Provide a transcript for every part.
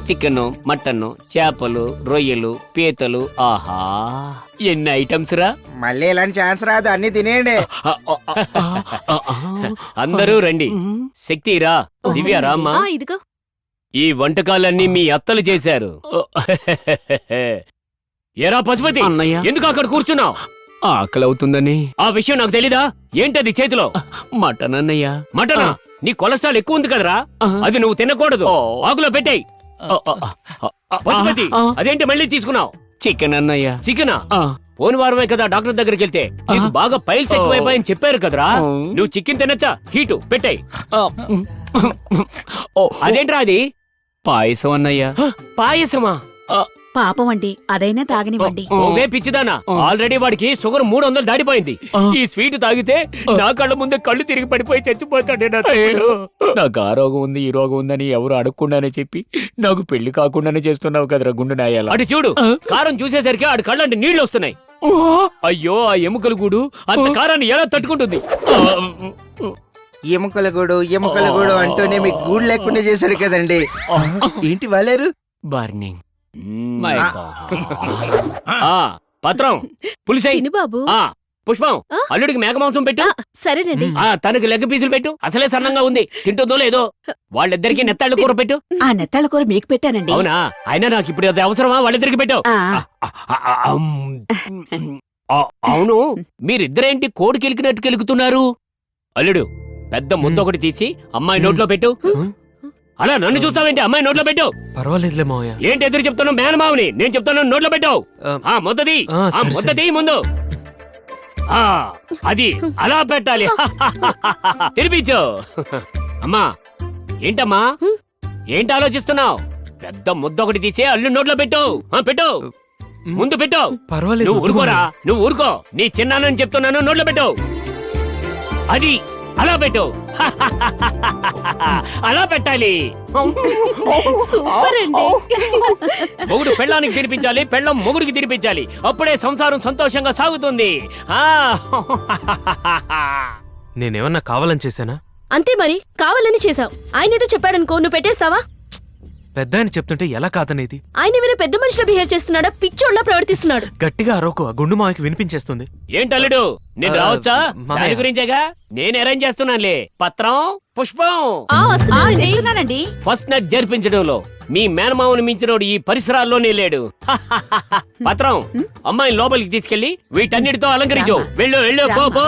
Chicken, mutton, చేపలు, రొయ్యలు, పీతలు. ఆహా, ఎన్ని ఐటమ్స్ రా! మళ్ళీ ఇలాంటి ఛాన్స్ రాదు, అన్ని తినేయండి. అందరూ రండి. శక్తి రా, దివ్య రామ్మా. ఇదిగో ఈ వంటకాలన్నీ మీ అత్తలు చేశారు. ఎరా పశుపతి, అన్నయ్య, ఎందుకు అక్కడ కూర్చున్నావు? ఆకలి అవుతుందని. ఆ విషయం నాకు తెలీదా? ఏంటది చేతిలో? మటన్ అన్నయ్య. మటనా? నీ కొలెస్ట్రాల్ ఎక్కువ ఉంది కదరా, అది నువ్వు తినకూడదు. ఆకులో పెట్టేయ్. పశుపతి, అదేంటి మళ్ళీ తీసుకున్నావు? చికెన్ అన్నయ్య. చికెనా? పోని వారమే కదా డాక్టర్ దగ్గరికి వెళ్తే నీకు బాగా పైల్స్ ఎక్కువైపోయాయని చెప్పారు కదరా. నువ్వు చికెన్ తినచ్చా? హీటు పెట్టాయి. అదేంట్రా అది? పాయసం అన్నయ్య. పాయసమా? పాపం అండి, అదైనా తాగనివ్వండి. ఓవే పిచ్చిదానా, ఆల్రెడీ వాడికి షుగర్ 300 దాటిపోయింది. ఈ స్వీట్ తాగితే నా కళ్ళ ముందే కళ్ళు తిరిగి పడిపోయి చచ్చిపోతాడే. నాకు ఆ రోగం ఉంది, ఈ రోగం ఉందని ఎవరు అడగకుండానే చెప్పి నాకు పెళ్లి కాకుండానే చేస్తున్నావు కదరా గుండు నాయాల. అటు చూడు, కారం చూసేసరికి ఆడి కళ్ళంటే నీళ్లు వస్తున్నాయి. అయ్యో, ఆ ఎముకల గూడు అంత కారాన్ని ఎలా తట్టుకుంటుంది? ఎముకల గూడు అంటూనే మీకు గూడు లేకుండా చేశాడు కదండి. ఏంటి వాలేరు? బర్నింగ్. పత్రం పులిసై. బాబు. పుష్పం, అల్లుడికి మేక మాంసం పెట్టు. సరేనండి. తనకి లెగ్ పీసులు పెట్టు. అసలే సన్నంగా ఉంది, తింటుందో లేదో. వాళ్ళిద్దరికి నెత్తాళ్ళ కూర పెట్టు. ఆ నెత్తాళ్ళ కూర మీకు పెట్టానండి. అవునా? అయినా నాకు ఇప్పుడు అది అవసరమా? వాళ్ళిద్దరికి పెట్టు. అవును, మీరిద్దరేంటి కోడి కెలికినట్టు కెలుకుతున్నారు? అల్లుడు, పెద్ద ముద్ద ఒకటి తీసి అమ్మాయి నోట్లో పెట్టు. అలా నన్ను చూస్తావేంటి? అమ్మాయి నోట్లో పెట్టు. పర్వాలేదులే మావయ్య. ఏంటి ఎదురు చెప్తాను? మేనమావని నేను చెప్తాను, నోట్లో పెట్టావు. ముద్దది ముద్దది ముందు. అది అలా పెట్టాలి. తినిపించు. అమ్మా, ఏంటమ్మా, ఏంటి ఆలోచిస్తున్నావు? పెద్ద ముద్ద ఒకటి తీసి అల్లు నోట్లో పెట్టు. పెట్టు, ముందు పెట్టు. పర్వాలేదు, నువ్వు ఊరుకోరా, నువ్వు ఊరుకో. నీ చిన్నానని చెప్తున్నాను, నోట్లో పెట్టు. అది అలా పెట్టు. అలా పెట్టాలి. సూపర్ అండి. మొగుడు పెళ్ళానికి తినిపించాలి, పెళ్ళం మొగుడికి తినిపించాలి. అప్పుడే సంసారం సంతోషంగా సాగుతుంది. నేనేమన్నా కావాలని చేశానా? అంతే మరి, కావాలని చేసావు. ఆయన ఏదో చెప్పాడనుకో, నువ్వు పెట్టేస్తావా? పెద్ద ఆయన చెప్తుంటే ఎలా కాదనేది? ఆయన ఏమైనా పెద్ద మనిషిలో బిహేవ్ చేస్తున్నాడా? పిచ్చోడ్లా ప్రవర్తిస్తున్నాడు. గట్టిగా అరవకు, ఆ గుండు మావకి వినిపించేస్తుంది. ఏంటల్లుడు, నేను రావచ్చా? దాని గురించేగా నేను అరేంజ్ చేస్తున్నానులే. పత్రం, పుష్పం. ఫస్ట్ నైట్ జరిపించడంలో మీ మేనమామను మించినోడు ఈ పరిసరాల్లోనే లేడు. పత్రం, అమ్మాయిని లోపలికి తీసుకెళ్లి వీటన్నిటితో అలంకరించు. వెళ్ళు వెళ్ళు, పో.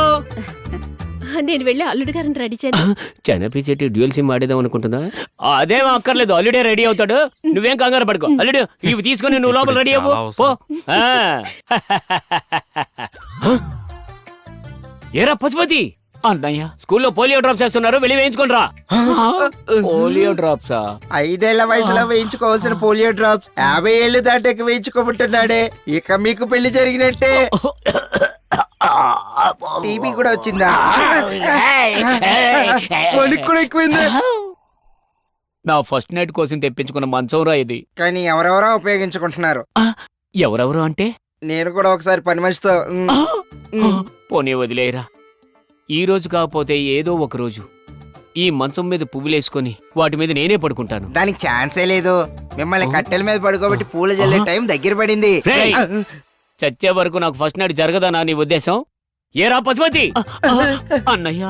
నేను వెళ్ళి అల్లుడు గారిని రెడీ చేయాలి. చెనపీసేటి డ్యూయల్ సిమ్ ఆడేదాం అనుకుంటుందా? అదేం అక్కర్లేదు, అల్లుడే రెడీ అవుతాడు. నువ్వేం కంగారు పడుకో. అల్లుడు, ఇవి తీసుకుని నువ్వు లోపల రెడీ అవ్వు. పో. ఏరా పశుపతి, అన్నయ్య, స్కూల్లో పోలియో డ్రాప్స్ వేస్తున్నారు, వెళ్ళి వేయించుకొని రా. పోలియో డ్రాప్సా? 5 ఏళ్ల వయసులో వేయించుకోవాల్సిన పోలియో డ్రాప్స్ 50 ఏళ్లు దాటాక వేయించుకోమంటున్నాడే. ఇక మీకు పెళ్లి జరిగినట్టే. టీవీ కూడా వచ్చిందా? వణుకు కూడా ఎక్కువైందా? నా ఫస్ట్ నైట్ కోసం తెప్పించుకున్న మంచం రా ఇది. కానీ ఎవరెవరో ఉపయోగించుకుంటున్నారు. ఎవరెవరు అంటే? నేను కూడా ఒకసారి పని మనిషితో. పోనీ వదిలేరా. ఈ రోజు కాకపోతే ఏదో ఒక రోజు ఈ మంచం మీద పువ్వులేసుకొని వాటి మీద నేనే పడుకుంటాను. దానికి ఛాన్సే లేదు. మిమ్మల్ని కట్టెల మీద పడుకోబెట్టి పూల జల్లే టైం దగ్గర పడింది. చచ్చే వరకు నాకు ఫస్ట్ నైట్ జరగదనా నీ ఉద్దేశం? ఏరా పశుపతి, అన్నయ్య,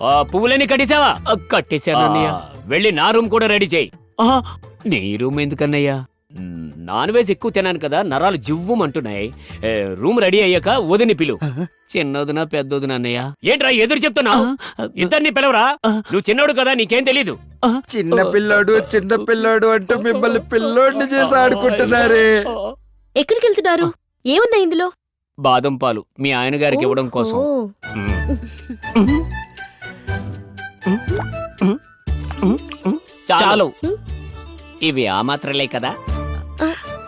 ఆ పువ్వులన్నీ కట్టేశావా? కట్టేశాను అన్నయ్య. వెళ్ళి నా రూమ్ కూడా రెడీ చేయి. నీ రూమ్ ఎందుకన్నయ్యా? నాన్ వెజ్ ఎక్కువ తినాను కదా, నరాలు జివ్వుమంటున్నాయి. రూమ్ రెడీ అయ్యాక వదిని పిలు. చిన్నదినా పెద్దదినా అన్నయ్య? ఏంట్రా ఎదురు చెప్తున్నావు? ఇద్దరిని పిలవరా. నువ్వు చిన్నోడు కదా, నీకేం తెలీదు. చిన్న పిల్లోడు అంటూ మిమ్మల్ని పిల్లోడిని చేసి ఆడుకుంటున్నారే. ఎక్కడికి వెళ్తున్నారు? ఏమున్నా ఇందులో? బాదం పాలు మీ ఆయన గారికి ఇవ్వడం కోసం. చాలు, ఇవి ఆ మాత్రలే కదా.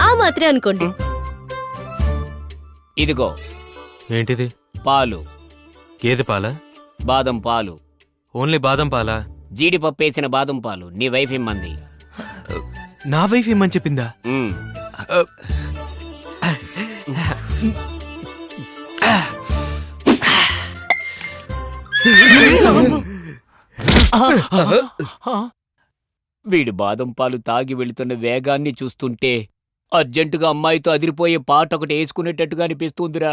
ఆ మాత్రే అనుకోండి. ఇదిగో ఏంటిది? పాలు. గేదె పాలా? బాదం పాలు. ఓన్లీ బాదం పాలా? జీడిపప్పు వేసిన బాదం పాలు. నీ వైఫ్ ఇమ్మంది. నా వైఫ్ ఇమ్మని చెప్పిందా? వీడి బాదం పాలు తాగి వెళుతున్న వేగాన్ని చూస్తుంటే అర్జెంటుగా అమ్మాయితో అదిరిపోయే పాట ఒకటి వేసుకునేటట్టుగా అనిపిస్తుందిరా.